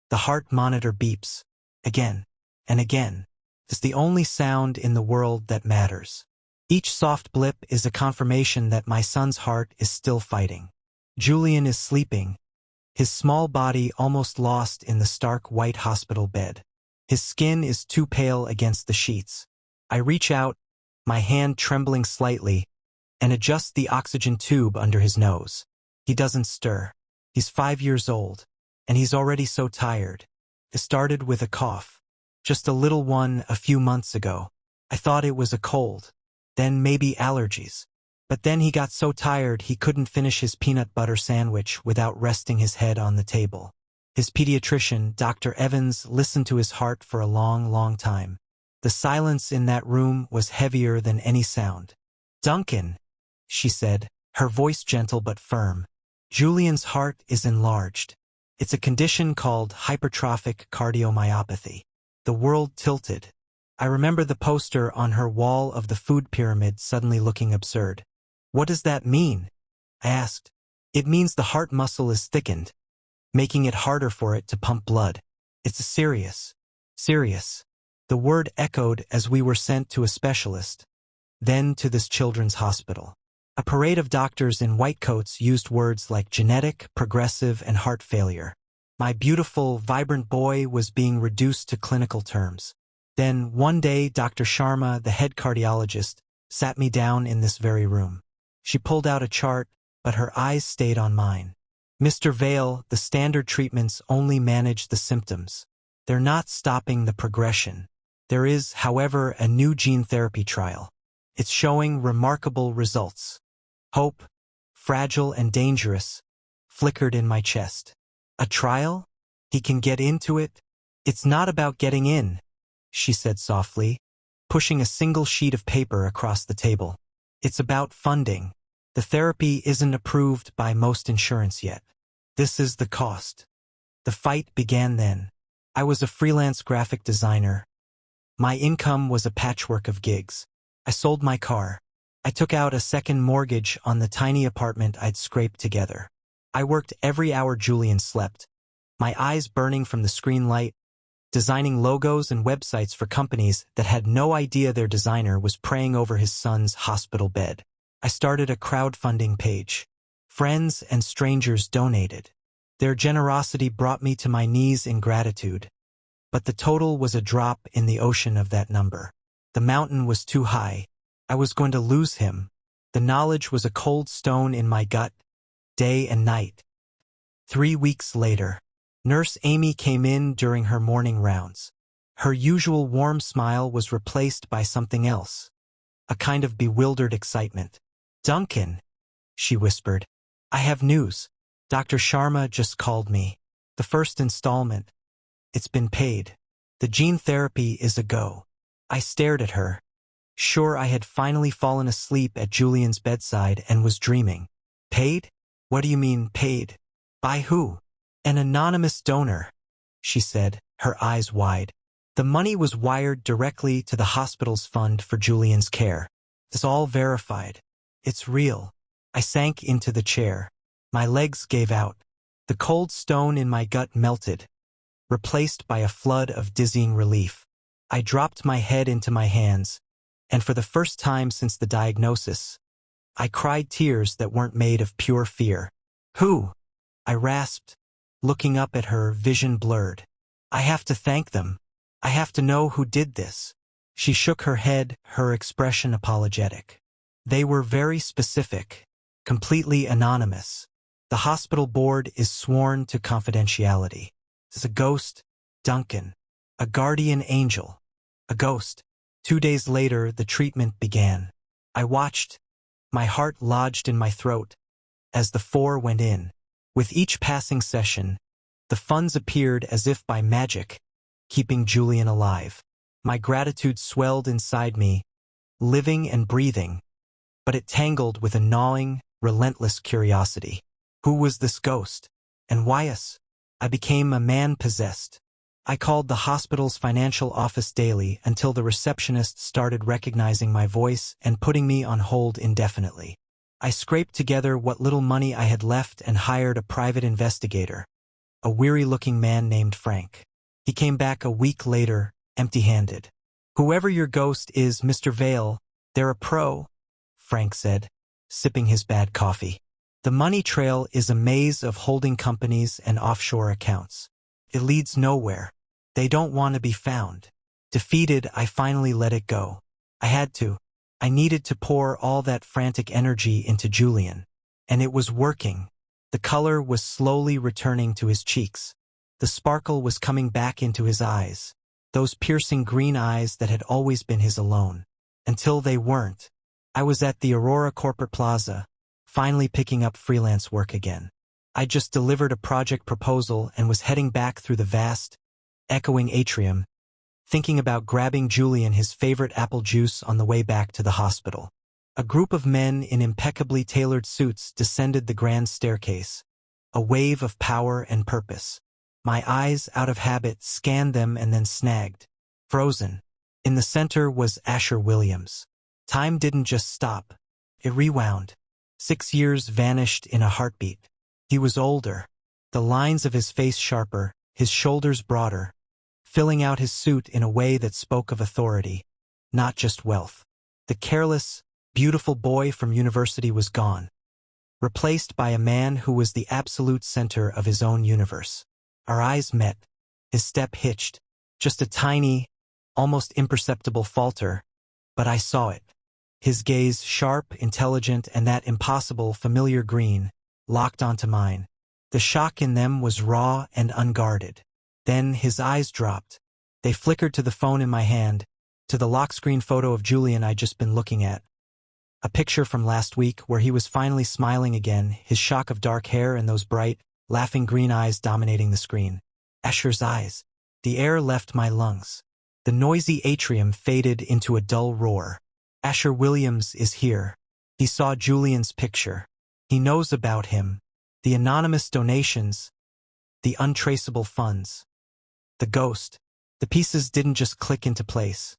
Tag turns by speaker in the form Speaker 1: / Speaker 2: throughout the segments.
Speaker 1: The heart monitor beeps. Again and again. It's the only sound in the world that matters. Each soft blip is a confirmation that my son's heart is still fighting. Julian is sleeping, his small body almost lost in the stark white hospital bed. His skin is too pale against the sheets. I reach out, my hand trembling slightly, and adjust the oxygen tube under his nose. He doesn't stir. He's 5 years old, and he's already so tired. It started with a cough. Just a little one a few months ago. I thought it was a cold. Then maybe allergies. But then he got so tired he couldn't finish his peanut butter sandwich without resting his head on the table. His pediatrician, Dr. Evans, listened to his heart for a long, long time. The silence in that room was heavier than any sound. "Duncan," she said, her voice gentle but firm. "Julian's heart is enlarged. It's a condition called hypertrophic cardiomyopathy." The world tilted. I remember the poster on her wall of the food pyramid suddenly looking absurd. "What does that mean?" I asked. "It means the heart muscle is thickened, making it harder for it to pump blood. It's serious. The word echoed as we were sent to a specialist, then to this children's hospital. A parade of doctors in white coats used words like genetic, progressive, and heart failure. My beautiful, vibrant boy was being reduced to clinical terms. Then, one day, Dr. Sharma, the head cardiologist, sat me down in this very room. She pulled out a chart, but her eyes stayed on mine. "Mr. Vale, the standard treatments only manage the symptoms. They're not stopping the progression. There is, however, a new gene therapy trial. It's showing remarkable results." Hope, fragile and dangerous, flickered in my chest. "A trial? He can get into it?" "It's not about getting in," she said softly, pushing a single sheet of paper across the table. "It's about funding. The therapy isn't approved by most insurance yet. This is the cost." The fight began then. I was a freelance graphic designer. My income was a patchwork of gigs. I sold my car. I took out a second mortgage on the tiny apartment I'd scraped together. I worked every hour Julian slept, my eyes burning from the screen light, designing logos and websites for companies that had no idea their designer was praying over his son's hospital bed. I started a crowdfunding page. Friends and strangers donated. Their generosity brought me to my knees in gratitude. But the total was a drop in the ocean of that number. The mountain was too high. I was going to lose him. The knowledge was a cold stone in my gut, day and night. 3 weeks later, Nurse Amy came in during her morning rounds. Her usual warm smile was replaced by something else, a kind of bewildered excitement. "Duncan," she whispered, "I have news. Dr. Sharma just called me. The first installment. It's been paid. The gene therapy is a go." I stared at her, sure I had finally fallen asleep at Julian's bedside and was dreaming. "Paid? What do you mean, paid? By who?" "An anonymous donor," she said, her eyes wide. "The money was wired directly to the hospital's fund for Julian's care. It's all verified. It's real." I sank into the chair. My legs gave out. The cold stone in my gut melted, replaced by a flood of dizzying relief. I dropped my head into my hands, and for the first time since the diagnosis, I cried tears that weren't made of pure fear. "Who?" I rasped, looking up at her, vision blurred. "I have to thank them. I have to know who did this." She shook her head, her expression apologetic. "They were very specific, completely anonymous. The hospital board is sworn to confidentiality. It's a ghost, Duncan. A guardian angel. A ghost." 2 days later, the treatment began. I watched, my heart lodged in my throat, as the 4 went in. With each passing session, the funds appeared as if by magic, keeping Julian alive. My gratitude swelled inside me, living and breathing, but it tangled with a gnawing, relentless curiosity. Who was this ghost? And why us? I became a man possessed. I called the hospital's financial office daily until the receptionist started recognizing my voice and putting me on hold indefinitely. I scraped together what little money I had left and hired a private investigator. a weary-looking man named Frank. He came back a week later, empty-handed. "Whoever your ghost is, Mr. Vale, they're a pro," Frank said, sipping his bad coffee. "The money trail is a maze of holding companies and offshore accounts. It leads nowhere. They don't want to be found." Defeated, I finally let it go. I had to. I needed to pour all that frantic energy into Julian. And it was working. The color was slowly returning to his cheeks. The sparkle was coming back into his eyes. Those piercing green eyes that had always been his alone. Until they weren't. I was at the Aurora Corporate Plaza, finally picking up freelance work again. I just delivered a project proposal and was heading back through the vast, echoing atrium, thinking about grabbing Julian his favorite apple juice on the way back to the hospital. A group of men in impeccably tailored suits descended the grand staircase, a wave of power and purpose. My eyes, out of habit, scanned them and then snagged. Frozen. In the center was Asher Williams. Time didn't just stop. It rewound. 6 years vanished in a heartbeat. He was older, the lines of his face sharper, his shoulders broader, filling out his suit in a way that spoke of authority, not just wealth. The careless, beautiful boy from university was gone, replaced by a man who was the absolute center of his own universe. Our eyes met. His step hitched. Just a tiny, almost imperceptible falter, but I saw it. His gaze, sharp, intelligent, and that impossible, familiar green, locked onto mine. The shock in them was raw and unguarded. Then his eyes dropped. They flickered to the phone in my hand, to the lock screen photo of Julian I'd just been looking at. A picture from last week where he was finally smiling again, his shock of dark hair and those bright, laughing green eyes dominating the screen. Asher's eyes. The air left my lungs. The noisy atrium faded into a dull roar. Asher Williams is here. He saw Julian's picture. He knows about him. The anonymous donations. The untraceable funds. The ghost. The pieces didn't just click into place.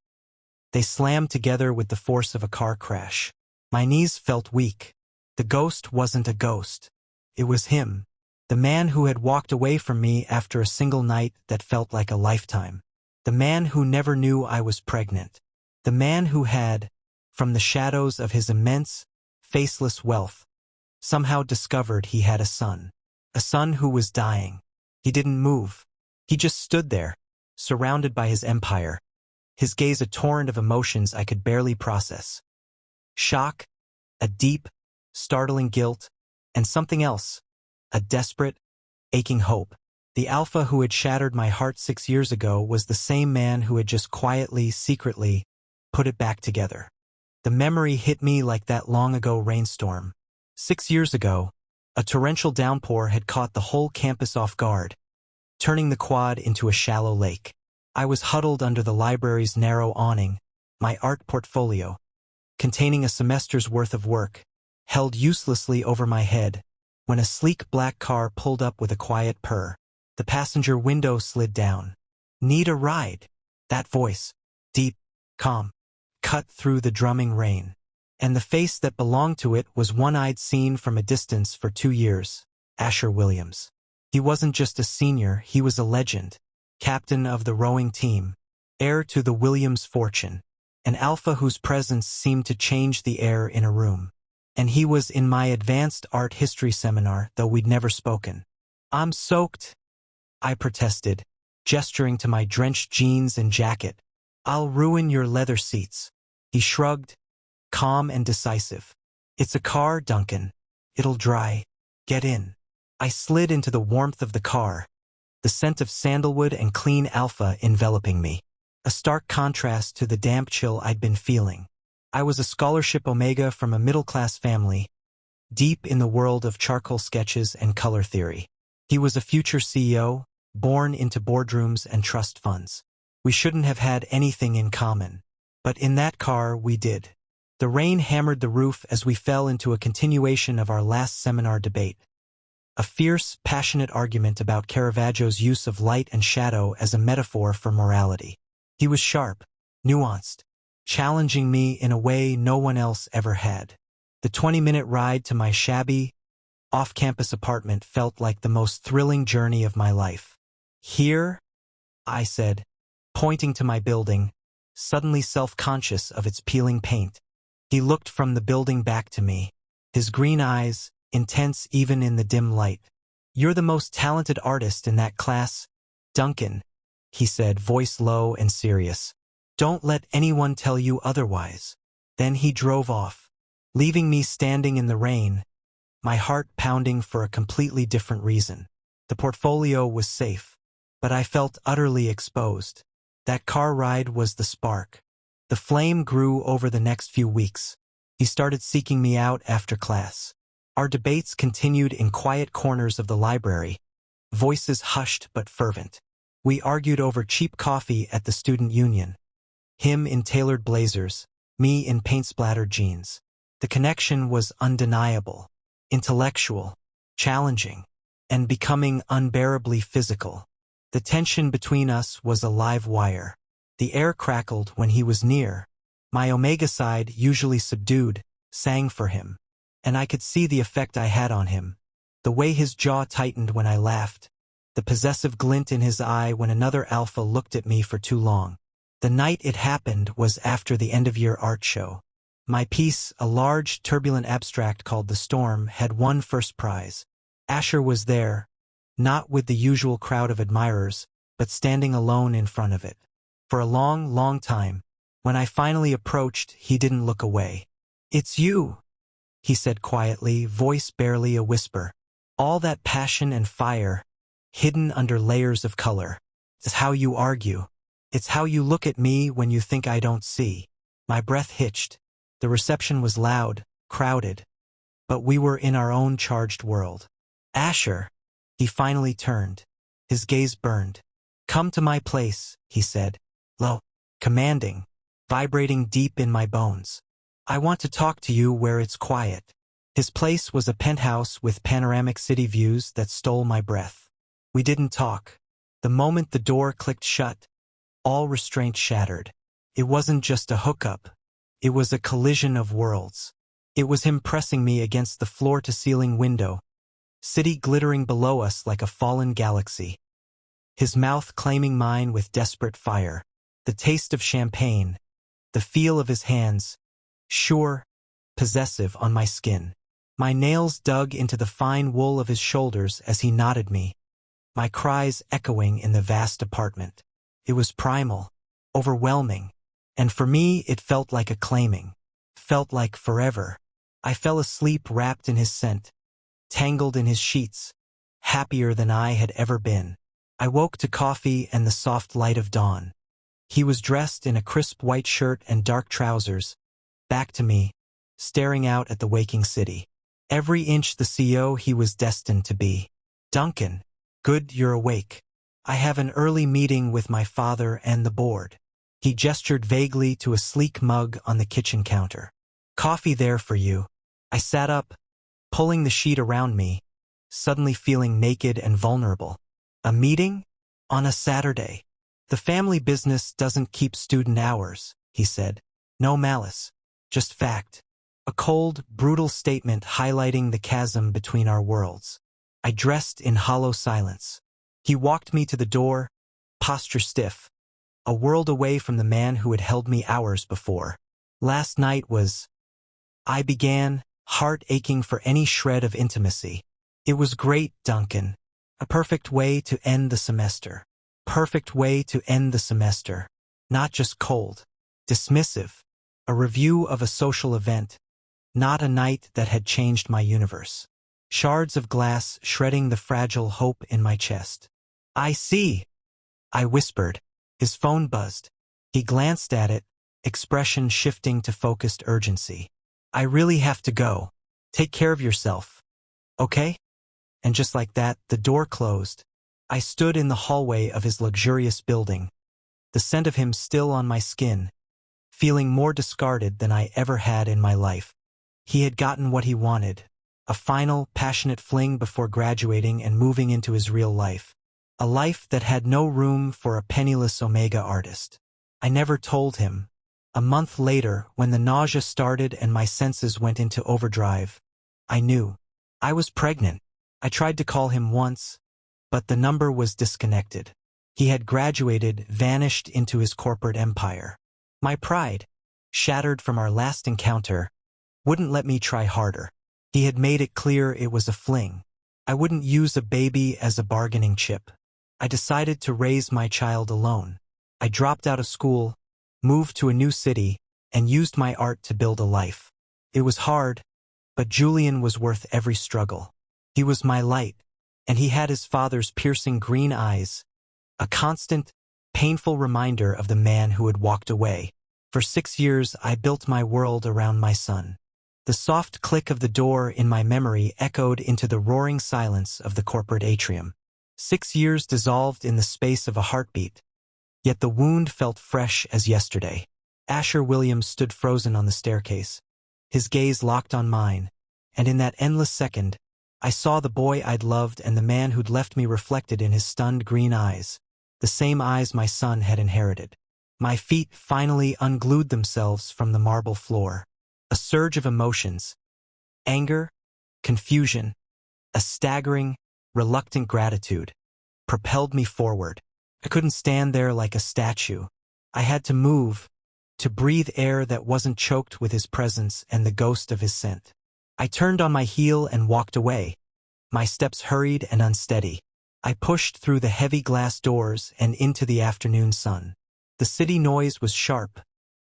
Speaker 1: They slammed together with the force of a car crash. My knees felt weak. The ghost wasn't a ghost. It was him. The man who had walked away from me after a single night that felt like a lifetime. The man who never knew I was pregnant. The man who had, from the shadows of his immense, faceless wealth, somehow discovered he had a son. A son who was dying. He didn't move. He just stood there, surrounded by his empire. His gaze a torrent of emotions I could barely process. Shock, a deep, startling guilt, and something else. A desperate, aching hope. The alpha who had shattered my heart 6 years ago was the same man who had just quietly, secretly, put it back together. The memory hit me like that long-ago rainstorm. 6 years ago, a torrential downpour had caught the whole campus off guard, turning the quad into a shallow lake. I was huddled under the library's narrow awning, my art portfolio, containing a semester's worth of work, held uselessly over my head, when a sleek black car pulled up with a quiet purr. The passenger window slid down. "Need a ride?" That voice, deep, calm, cut through the drumming rain. And the face that belonged to it was one I'd seen from a distance for 2 years, Asher Williams. He wasn't just a senior, he was a legend. Captain of the rowing team, heir to the Williams fortune, an alpha whose presence seemed to change the air in a room. And he was in my advanced art history seminar, though we'd never spoken. "I'm soaked," I protested, gesturing to my drenched jeans and jacket. "I'll ruin your leather seats." He shrugged, calm and decisive. "It's a car, Duncan. It'll dry. Get in." I slid into the warmth of the car, the scent of sandalwood and clean alpha enveloping me. A stark contrast to the damp chill I'd been feeling. I was a scholarship Omega from a middle-class family, deep in the world of charcoal sketches and color theory. He was a future CEO, born into boardrooms and trust funds. We shouldn't have had anything in common. But in that car, we did. The rain hammered the roof as we fell into a continuation of our last seminar debate. A fierce, passionate argument about Caravaggio's use of light and shadow as a metaphor for morality. He was sharp, nuanced, challenging me in a way no one else ever had. The 20-minute ride to my shabby, off-campus apartment felt like the most thrilling journey of my life. Here, I said, pointing to my building, suddenly self-conscious of its peeling paint. He looked from the building back to me, his green eyes, intense even in the dim light. "You're the most talented artist in that class, Duncan," he said, voice low and serious. "Don't let anyone tell you otherwise." Then he drove off, leaving me standing in the rain, my heart pounding for a completely different reason. The portfolio was safe, but I felt utterly exposed. That car ride was the spark. The flame grew over the next few weeks. He started seeking me out after class. Our debates continued in quiet corners of the library, voices hushed but fervent. We argued over cheap coffee at the student union, him in tailored blazers, me in paint-splattered jeans. The connection was undeniable, intellectual, challenging, and becoming unbearably physical. The tension between us was a live wire. The air crackled when he was near. My omega side, usually subdued, sang for him, and I could see the effect I had on him. The way his jaw tightened when I laughed, the possessive glint in his eye when another alpha looked at me for too long. The night it happened was after the end-of-year art show. My piece, a large, turbulent abstract called The Storm, had won first prize. Asher was there, not with the usual crowd of admirers, but standing alone in front of it. For a long, long time, when I finally approached, he didn't look away. "It's you," he said quietly, voice barely a whisper. "All that passion and fire, hidden under layers of color. It's how you argue. It's how you look at me when you think I don't see." My breath hitched. The reception was loud, crowded, but we were in our own charged world. "Asher," he finally turned. His gaze burned. "Come to my place," he said, low, commanding, vibrating deep in my bones. "I want to talk to you where it's quiet." His place was a penthouse with panoramic city views that stole my breath. We didn't talk. The moment the door clicked shut, all restraint shattered. It wasn't just a hookup. It was a collision of worlds. It was him pressing me against the floor-to-ceiling window, city glittering below us like a fallen galaxy. His mouth claiming mine with desperate fire. The taste of champagne, the feel of his hands, sure, possessive on my skin. My nails dug into the fine wool of his shoulders as he nodded me, my cries echoing in the vast apartment. It was primal, overwhelming, and for me it felt like a claiming, felt like forever. I fell asleep wrapped in his scent, tangled in his sheets, happier than I had ever been. I woke to coffee and the soft light of dawn. He was dressed in a crisp white shirt and dark trousers, back to me, staring out at the waking city. Every inch the CEO he was destined to be. "Duncan, good you're awake. I have an early meeting with my father and the board." He gestured vaguely to a sleek mug on the kitchen counter. "Coffee there for you." I sat up, pulling the sheet around me, suddenly feeling naked and vulnerable. A meeting? On a Saturday? "The family business doesn't keep student hours," he said. No malice, just fact. A cold, brutal statement highlighting the chasm between our worlds. I dressed in hollow silence. He walked me to the door, posture stiff, a world away from the man who had held me hours before. "Last night was..." I began, heart aching for any shred of intimacy. "It was great, Duncan. A perfect way to end the semester. Perfect way to end the semester. Not just cold, dismissive. A review of a social event. Not a night that had changed my universe." Shards of glass shredding the fragile hope in my chest. "I see," I whispered. His phone buzzed. He glanced at it, expression shifting to focused urgency. "I really have to go. Take care of yourself. Okay?" And just like that, the door closed. I stood in the hallway of his luxurious building, the scent of him still on my skin, feeling more discarded than I ever had in my life. He had gotten what he wanted, a final, passionate fling before graduating and moving into his real life. A life that had no room for a penniless Omega artist. I never told him. A month later, when the nausea started and my senses went into overdrive, I knew. I was pregnant. I tried to call him once, but the number was disconnected. He had graduated, vanished into his corporate empire. My pride, shattered from our last encounter, wouldn't let me try harder. He had made it clear it was a fling. I wouldn't use a baby as a bargaining chip. I decided to raise my child alone. I dropped out of school, moved to a new city, and used my art to build a life. It was hard, but Julian was worth every struggle. He was my light, and he had his father's piercing green eyes, a constant, painful reminder of the man who had walked away. For 6 years, I built my world around my son. The soft click of the door in my memory echoed into the roaring silence of the corporate atrium. 6 years dissolved in the space of a heartbeat, yet the wound felt fresh as yesterday. Asher Williams stood frozen on the staircase, his gaze locked on mine, and in that endless second, I saw the boy I'd loved and the man who'd left me reflected in his stunned green eyes, the same eyes my son had inherited. My feet finally unglued themselves from the marble floor. A surge of emotions, anger, confusion, a staggering, reluctant gratitude, propelled me forward. I couldn't stand there like a statue. I had to move, to breathe air that wasn't choked with his presence and the ghost of his scent. I turned on my heel and walked away, my steps hurried and unsteady. I pushed through the heavy glass doors and into the afternoon sun. The city noise was sharp,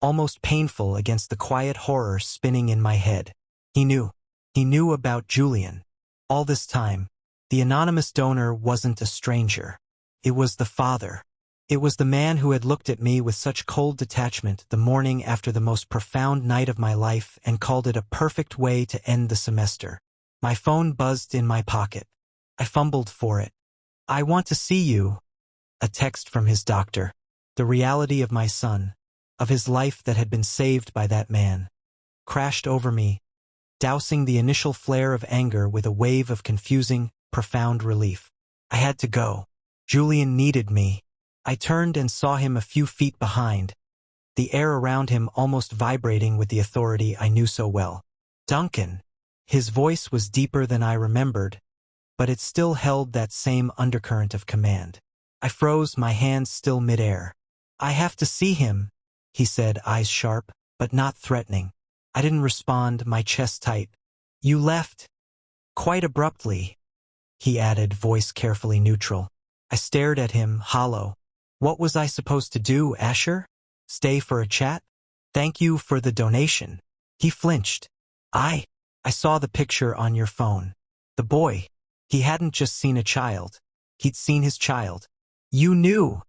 Speaker 1: almost painful against the quiet horror spinning in my head. He knew about Julian. All this time, the anonymous donor wasn't a stranger. It was the father. It was the man who had looked at me with such cold detachment the morning after the most profound night of my life and called it a perfect way to end the semester. My phone buzzed in my pocket. I fumbled for it. "I want to see you." A text from his doctor. The reality of my son, of his life that had been saved by that man, crashed over me, dousing the initial flare of anger with a wave of confusing, profound relief. I had to go. Julian needed me. I turned and saw him a few feet behind, the air around him almost vibrating with the authority I knew so well. "Duncan." His voice was deeper than I remembered, but it still held that same undercurrent of command. I froze, my hands still midair. "I have to see him," he said, eyes sharp, but not threatening. I didn't respond, my chest tight. "You left quite abruptly," he added, voice carefully neutral. I stared at him, hollow. What was I supposed to do, Asher? Stay for a chat? "Thank you for the donation." He flinched. I saw the picture on your phone. The boy. He hadn't just seen a child. He'd seen his child. "You knew,"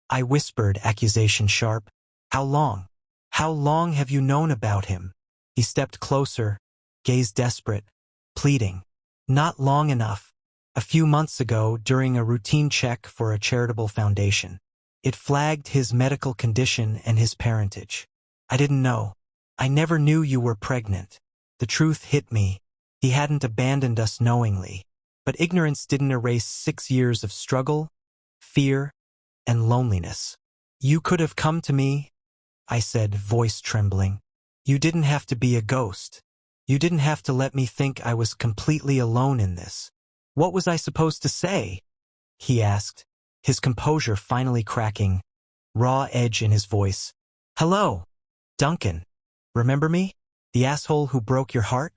Speaker 1: I whispered, accusation sharp. "How long? How long have you known about him?" He stepped closer, gaze desperate, pleading. "Not long enough. A few months ago, during a routine check for a charitable foundation. It flagged his medical condition and his parentage. I didn't know. I never knew you were pregnant." The truth hit me. He hadn't abandoned us knowingly. But ignorance didn't erase 6 years of struggle, fear, and loneliness. "You could have come to me," I said, voice trembling. "You didn't have to be a ghost. You didn't have to let me think I was completely alone in this." "What was I supposed to say?" he asked, his composure finally cracking, raw edge in his voice. "Hello, Duncan. Remember me? The asshole who broke your heart?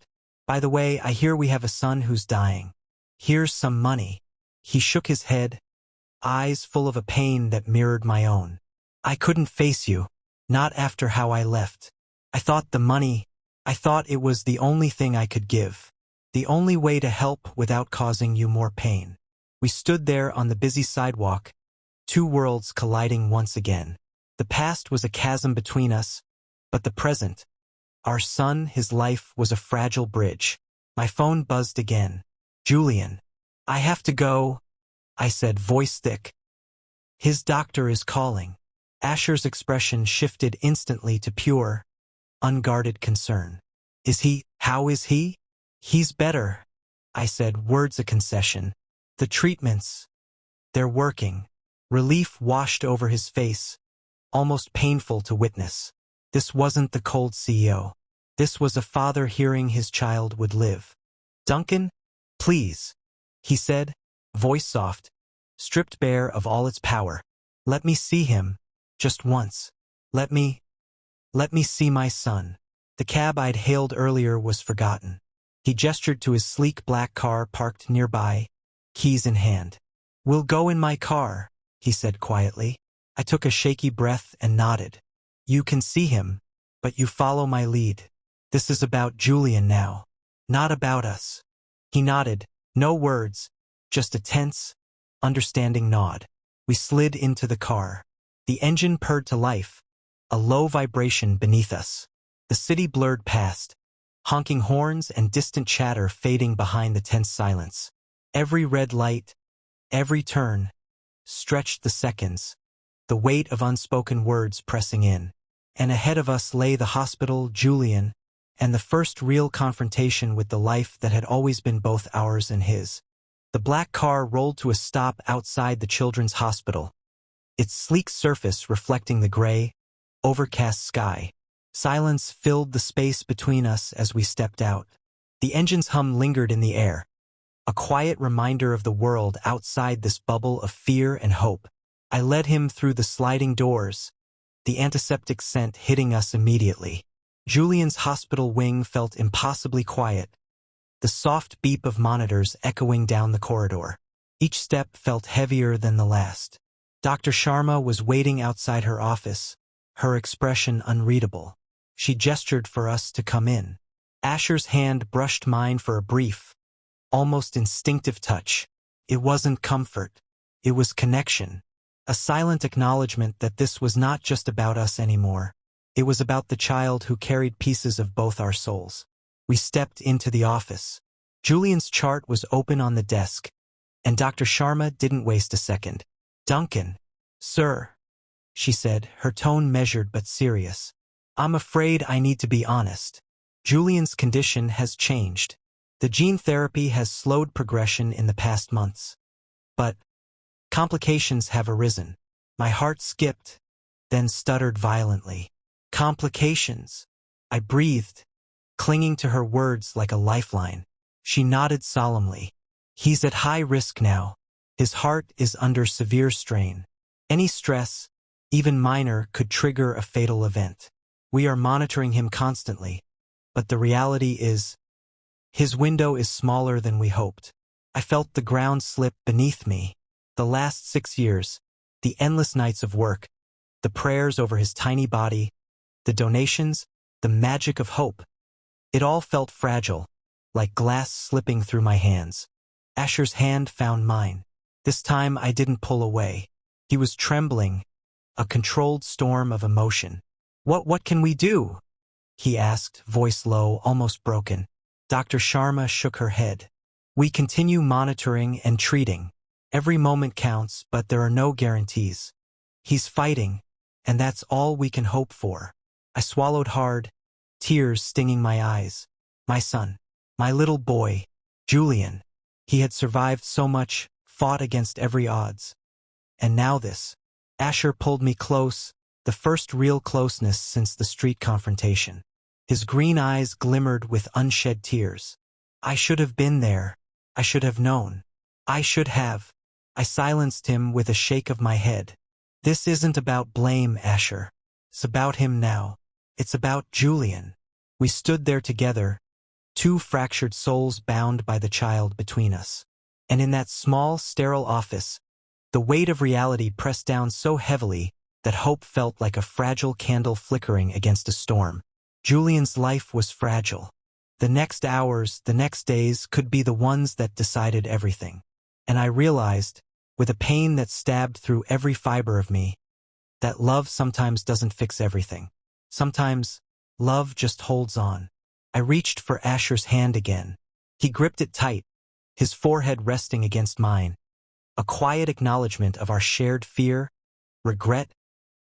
Speaker 1: By the way, I hear we have a son who's dying. Here's some money." He shook his head, eyes full of a pain that mirrored my own. "I couldn't face you, not after how I left. I thought it was the only thing I could give, the only way to help without causing you more pain." We stood there on the busy sidewalk, two worlds colliding once again. The past was a chasm between us, but the present, our son, his life, was a fragile bridge. My phone buzzed again. "Julian." "I have to go," I said, voice thick. "His doctor is calling." Asher's expression shifted instantly to pure, unguarded concern. How is he?" "He's better," I said, words a concession. "The treatments, they're working." Relief washed over his face, almost painful to witness. This wasn't the cold CEO. This was a father hearing his child would live. "Duncan, please," he said, voice soft, stripped bare of all its power. "Let me see him, just once. Let me see my son." The cab I'd hailed earlier was forgotten. He gestured to his sleek black car parked nearby, keys in hand. "We'll go in my car," he said quietly. I took a shaky breath and nodded. "You can see him, but you follow my lead. This is about Julian now, not about us." He nodded, no words, just a tense, understanding nod. We slid into the car. The engine purred to life, a low vibration beneath us. The city blurred past, honking horns and distant chatter fading behind the tense silence. Every red light, every turn, stretched the seconds, the weight of unspoken words pressing in. And ahead of us lay the hospital, Julian, and the first real confrontation with the life that had always been both ours and his. The black car rolled to a stop outside the children's hospital, its sleek surface reflecting the gray, overcast sky. Silence filled the space between us as we stepped out. The engine's hum lingered in the air, a quiet reminder of the world outside this bubble of fear and hope. I led him through the sliding doors, the antiseptic scent hitting us immediately. Julian's hospital wing felt impossibly quiet, the soft beep of monitors echoing down the corridor. Each step felt heavier than the last. Dr. Sharma was waiting outside her office, her expression unreadable. She gestured for us to come in. Asher's hand brushed mine for a brief, almost instinctive touch. It wasn't comfort. It was connection. A silent acknowledgement that this was not just about us anymore. It was about the child who carried pieces of both our souls. We stepped into the office. Julian's chart was open on the desk, and Dr. Sharma didn't waste a second. "Duncan, sir," she said, her tone measured but serious. "I'm afraid I need to be honest. Julian's condition has changed. The gene therapy has slowed progression in the past months. But complications have arisen." My heart skipped, then stuttered violently. "Complications," I breathed, clinging to her words like a lifeline. She nodded solemnly. "He's at high risk now. His heart is under severe strain. Any stress, even minor, could trigger a fatal event. We are monitoring him constantly, but the reality is, his window is smaller than we hoped." I felt the ground slip beneath me. The last 6 years, the endless nights of work, the prayers over his tiny body, the donations, the magic of hope. It all felt fragile, like glass slipping through my hands. Asher's hand found mine. This time I didn't pull away. He was trembling, a controlled storm of emotion. What can we do?" he asked, voice low, almost broken. Dr. Sharma shook her head. "We continue monitoring and treating. Every moment counts, but there are no guarantees. He's fighting, and that's all we can hope for." I swallowed hard, tears stinging my eyes. My son, my little boy, Julian. He had survived so much, fought against every odds. And now this. Asher pulled me close, the first real closeness since the street confrontation. His green eyes glimmered with unshed tears. "I should have been there. I should have known. I should have." I silenced him with a shake of my head. "This isn't about blame, Asher. It's about him now. It's about Julian." We stood there together, two fractured souls bound by the child between us. And in that small, sterile office, the weight of reality pressed down so heavily that hope felt like a fragile candle flickering against a storm. Julian's life was fragile. The next hours, the next days could be the ones that decided everything. And I realized, with a pain that stabbed through every fiber of me, that love sometimes doesn't fix everything. Sometimes, love just holds on. I reached for Asher's hand again. He gripped it tight, his forehead resting against mine, a quiet acknowledgement of our shared fear, regret,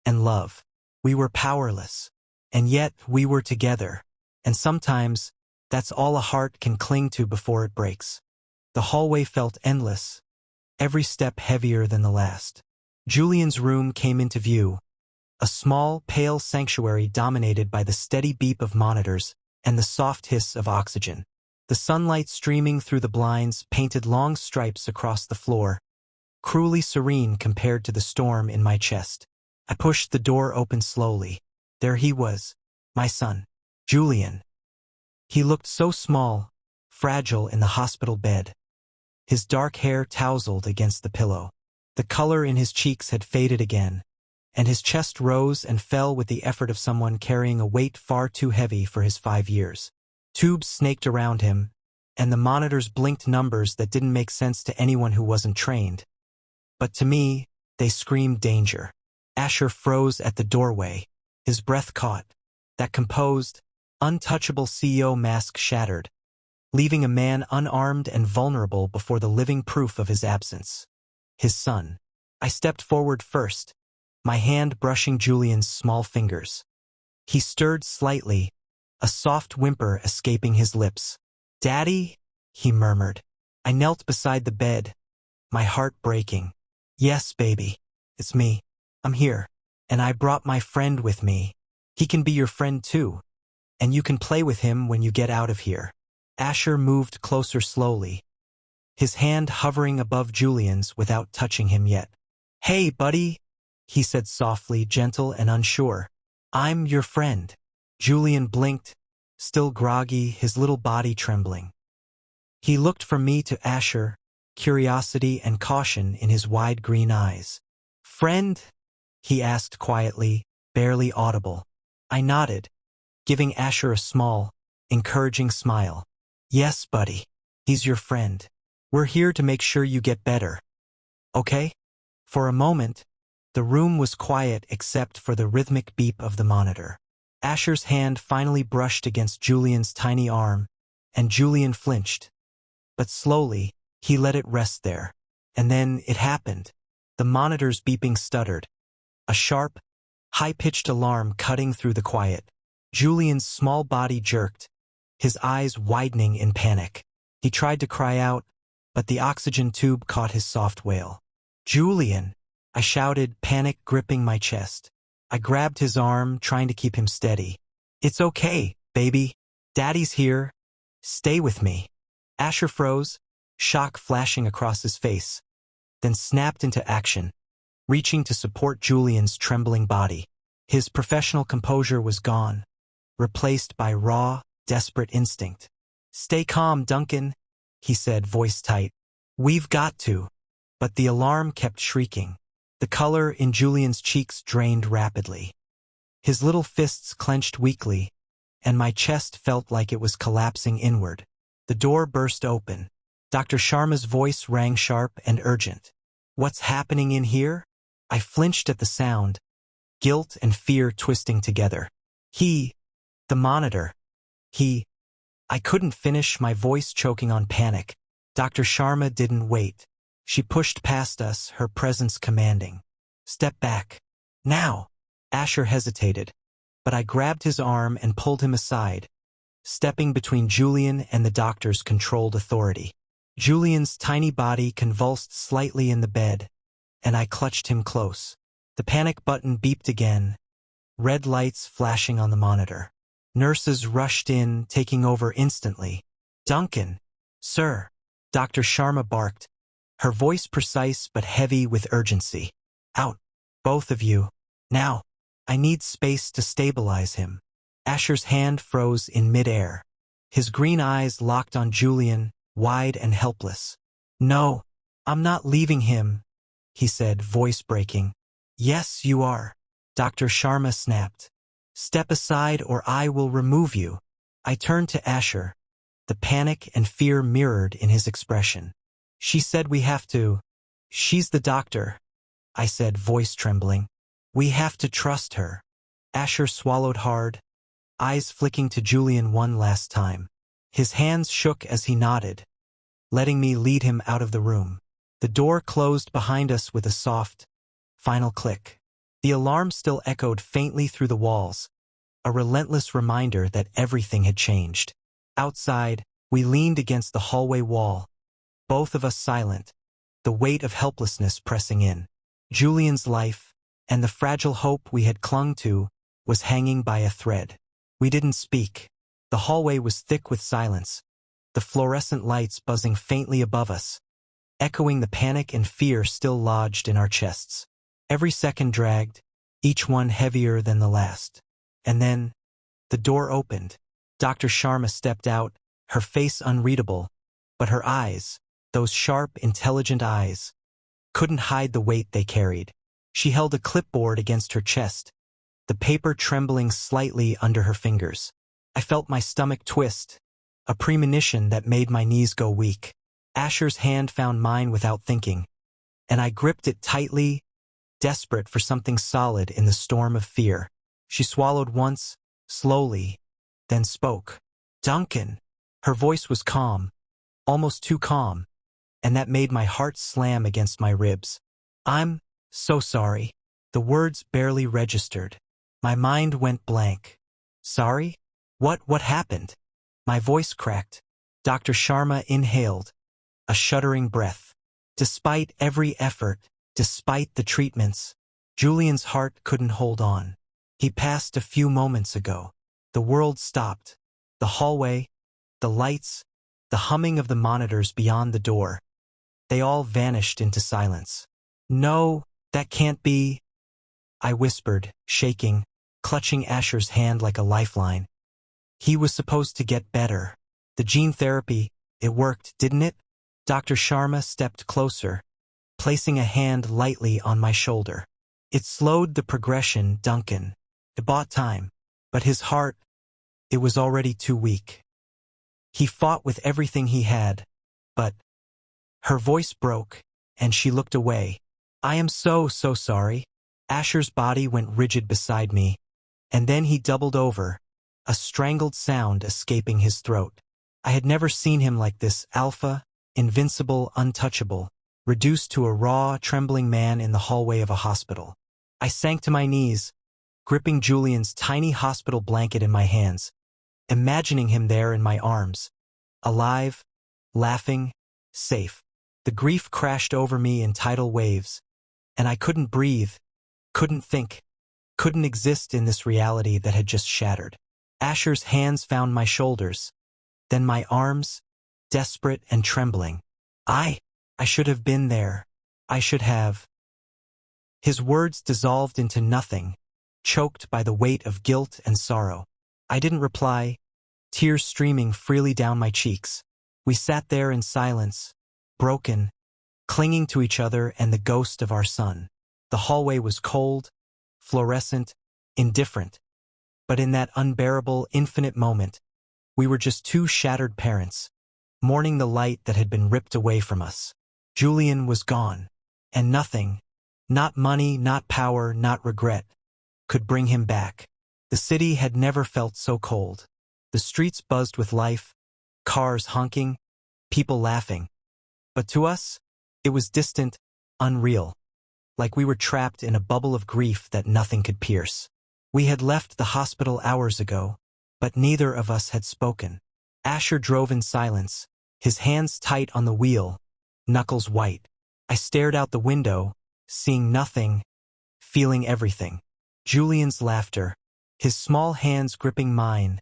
Speaker 1: and love. We were powerless, and yet we were together, and sometimes that's all a heart can cling to before it breaks. The hallway felt endless, every step heavier than the last. Julian's room came into view, a small, pale sanctuary dominated by the steady beep of monitors and the soft hiss of oxygen. The sunlight streaming through the blinds painted long stripes across the floor, cruelly serene compared to the storm in my chest. I pushed the door open slowly. There he was, my son, Julian. He looked so small, fragile in the hospital bed. His dark hair tousled against the pillow. The color in his cheeks had faded again, and his chest rose and fell with the effort of someone carrying a weight far too heavy for his 5 years. Tubes snaked around him, and the monitors blinked numbers that didn't make sense to anyone who wasn't trained. But to me, they screamed danger. Asher froze at the doorway, his breath caught. That composed, untouchable CEO mask shattered, leaving a man unarmed and vulnerable before the living proof of his absence. His son. I stepped forward first, my hand brushing Julian's small fingers. He stirred slightly, a soft whimper escaping his lips. "Daddy?" he murmured. I knelt beside the bed, my heart breaking. "Yes, baby. It's me. I'm here. And I brought my friend with me. He can be your friend too. And you can play with him when you get out of here." Asher moved closer slowly, his hand hovering above Julian's without touching him yet. "Hey, buddy," he said softly, gentle and unsure. "I'm your friend." Julian blinked, still groggy, his little body trembling. He looked from me to Asher, curiosity and caution in his wide green eyes. "Friend?" he asked quietly, barely audible. I nodded, giving Asher a small, encouraging smile. "Yes, buddy. He's your friend. We're here to make sure you get better. Okay?" For a moment, the room was quiet except for the rhythmic beep of the monitor. Asher's hand finally brushed against Julian's tiny arm, and Julian flinched. But slowly, he let it rest there. And then it happened. The monitor's beeping stuttered. A sharp, high-pitched alarm cutting through the quiet. Julian's small body jerked, his eyes widening in panic. He tried to cry out, but the oxygen tube caught his soft wail. "Julian!" I shouted, panic gripping my chest. I grabbed his arm, trying to keep him steady. "It's okay, baby. Daddy's here. Stay with me." Asher froze, shock flashing across his face, then snapped into action, reaching to support Julian's trembling body. His professional composure was gone, replaced by raw, desperate instinct. "Stay calm, Duncan," he said, voice tight. "We've got to." But the alarm kept shrieking. The color in Julian's cheeks drained rapidly. His little fists clenched weakly, and my chest felt like it was collapsing inward. The door burst open. Dr. Sharma's voice rang sharp and urgent. "What's happening in here?" I flinched at the sound, guilt and fear twisting together. The monitor. I couldn't finish, my voice choking on panic. Dr. Sharma didn't wait. She pushed past us, her presence commanding. "Step back. Now." Asher hesitated, but I grabbed his arm and pulled him aside, stepping between Julian and the doctor's controlled authority. Julian's tiny body convulsed slightly in the bed, and I clutched him close. The panic button beeped again, red lights flashing on the monitor. Nurses rushed in, taking over instantly. "Duncan!" "Sir!" Dr. Sharma barked, her voice precise but heavy with urgency. "Out, both of you. Now. I need space to stabilize him." Asher's hand froze in midair. His green eyes locked on Julian, wide and helpless. "No, I'm not leaving him," he said, voice breaking. "Yes, you are," Dr. Sharma snapped. "Step aside or I will remove you." I turned to Asher, the panic and fear mirrored in his expression. "She said we have to." "She's the doctor," I said, voice trembling. "We have to trust her." Asher swallowed hard, eyes flicking to Julian one last time. His hands shook as he nodded, letting me lead him out of the room. The door closed behind us with a soft, final click. The alarm still echoed faintly through the walls, a relentless reminder that everything had changed. Outside, we leaned against the hallway wall, both of us silent, the weight of helplessness pressing in. Julian's life, and the fragile hope we had clung to, was hanging by a thread. We didn't speak. The hallway was thick with silence, the fluorescent lights buzzing faintly above us, echoing the panic and fear still lodged in our chests. Every second dragged, each one heavier than the last. And then, the door opened. Dr. Sharma stepped out, her face unreadable, but her eyes, those sharp, intelligent eyes, couldn't hide the weight they carried. She held a clipboard against her chest, the paper trembling slightly under her fingers. I felt my stomach twist, a premonition that made my knees go weak. Asher's hand found mine without thinking, and I gripped it tightly, desperate for something solid in the storm of fear. She swallowed once, slowly, then spoke. "Duncan." Her voice was calm, almost too calm, and that made my heart slam against my ribs. "I'm so sorry." The words barely registered. My mind went blank. "Sorry? What happened?" My voice cracked. Dr. Sharma inhaled, a shuddering breath. Despite every effort, despite the treatments, Julian's heart couldn't hold on. He passed a few moments ago. The world stopped. The hallway, the lights, the humming of the monitors beyond the door. They all vanished into silence. "No, that can't be," I whispered, shaking, clutching Asher's hand like a lifeline. "He was supposed to get better. The gene therapy, it worked, didn't it?" Dr. Sharma stepped closer, placing a hand lightly on my shoulder. "It slowed the progression, Duncan. It bought time. But his heart, it was already too weak. He fought with everything he had, but—" Her voice broke, and she looked away. "I am so sorry." Asher's body went rigid beside me, and then he doubled over, a strangled sound escaping his throat. I had never seen him like this, alpha, invincible, untouchable, reduced to a raw, trembling man in the hallway of a hospital. I sank to my knees, gripping Julian's tiny hospital blanket in my hands, imagining him there in my arms, alive, laughing, safe. The grief crashed over me in tidal waves, and I couldn't breathe, couldn't think, couldn't exist in this reality that had just shattered. Asher's hands found my shoulders, then my arms, desperate and trembling. I should have been there. I should have. His words dissolved into nothing, choked by the weight of guilt and sorrow. I didn't reply, tears streaming freely down my cheeks. We sat there in silence, broken, clinging to each other and the ghost of our son. The hallway was cold, fluorescent, indifferent. But in that unbearable, infinite moment, we were just two shattered parents, mourning the light that had been ripped away from us. Julian was gone, and nothing, not money, not power, not regret, could bring him back. The city had never felt so cold. The streets buzzed with life, cars honking, people laughing. But to us, it was distant, unreal, like we were trapped in a bubble of grief that nothing could pierce. We had left the hospital hours ago, but neither of us had spoken. Asher drove in silence, his hands tight on the wheel, knuckles white. I stared out the window, seeing nothing, feeling everything. Julian's laughter, his small hands gripping mine,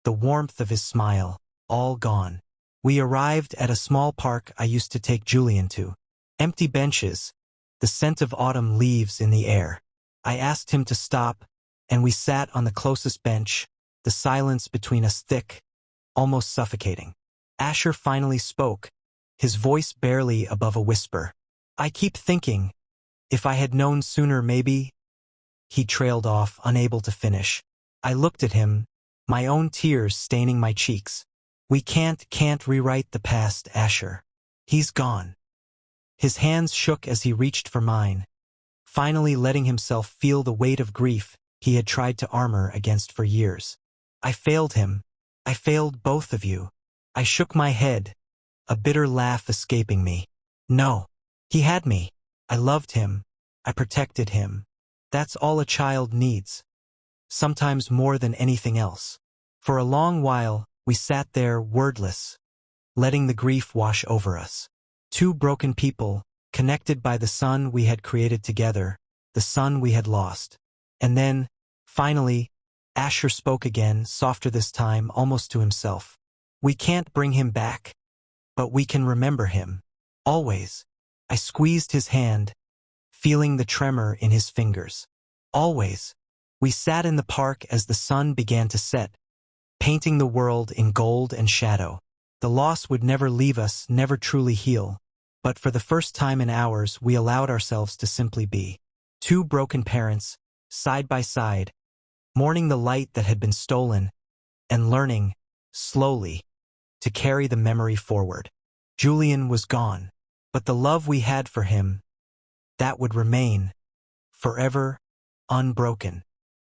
Speaker 1: the warmth of his smile, all gone. We arrived at a small park I used to take Julian to. Empty benches, the scent of autumn leaves in the air. I asked him to stop, and we sat on the closest bench, the silence between us thick, almost suffocating. Asher finally spoke, his voice barely above a whisper. "I keep thinking, if I had known sooner maybe—" He trailed off, unable to finish. I looked at him, my own tears staining my cheeks. "We can't rewrite the past, Asher. He's gone." His hands shook as he reached for mine, finally letting himself feel the weight of grief he had tried to armor against for years. "I failed him. I failed both of you." I shook my head, a bitter laugh escaping me. "No. He had me. I loved him. I protected him. That's all a child needs. Sometimes more than anything else." For a long while, we sat there wordless, letting the grief wash over us. Two broken people, connected by the son we had created together, the son we had lost. And then, finally, Asher spoke again, softer this time, almost to himself. We can't bring him back, but we can remember him. Always. I squeezed his hand, feeling the tremor in his fingers. Always. We sat in the park as the sun began to set, painting the world in gold and shadow. The loss would never leave us, never truly heal. But for the first time in hours, we allowed ourselves to simply be. Two broken parents, side by side, mourning the light that had been stolen, and learning, slowly, to carry the memory forward. Julian was gone, but the love we had for him, that would remain, forever, unbroken.